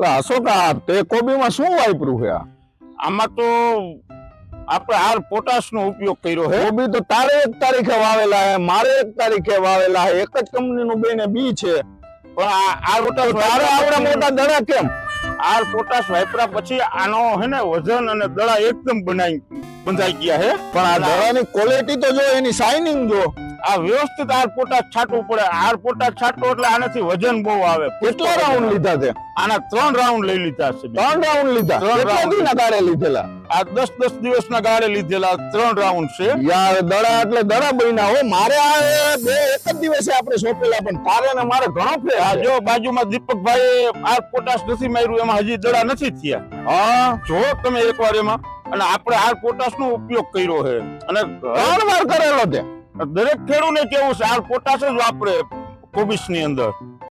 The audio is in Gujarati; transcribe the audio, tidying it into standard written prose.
અશોકા તે કોબીમાં શું વાપર્યું છે? આમાં તો આપણે હાલ પોટાશ નો ઉપયોગ કર્યો છે. કોબી તો તારે 1 તારીખે વાવેલા છે, મારે 1 તારીખે વાવેલા છે, એક જ કંપનીનું બેને બી છે, પણ આ પોટાશ તારે આવડા મોટા દડા કેમ? આ પોટાશ વાપર્યા પછી આનો હે ને વજન અને દડા એકદમ બંધાઈ ગયા છે. પણ આ દડાની ક્વોલિટી તો જો, એની શાઇનિંગ જો. આ વ્યવસ્થિત આર પોટાશ છાંટવું પડે. આર પોટાશ છાંટો એટલે આનાથી વજન બહુ આવે. કેટલા રાઉન્ડ લીધા છે? આના 3 રાઉન્ડ લઈ લીધા છે. 3 રાઉન્ડ લીધા? કેટલા દિનના ગાળે લીધેલા? આ 10-10 દિવસના ગાળે લીધેલા 3 રાઉન્ડ છે. યાર દડા એટલે દડા બન્યા હો. મારે આ એક જ દિવસે આપણે સોંપેલા, પણ તારે ને મારે ઘણો ફેર. આ જો બાજુમાં દીપકભાઈ આર પોટાશ નથી માર્યું, એમાં હજી દડા નથી થયા. હા, જો તમે એકવાર એમાં, અને આપણે આર પોટાશ નો ઉપયોગ કર્યો છે અને 3 વાર કરેલો તે. દરેક ખેડૂતને કેવું છે આર પોટાશ જ વાપરે કોબીસ ની અંદર.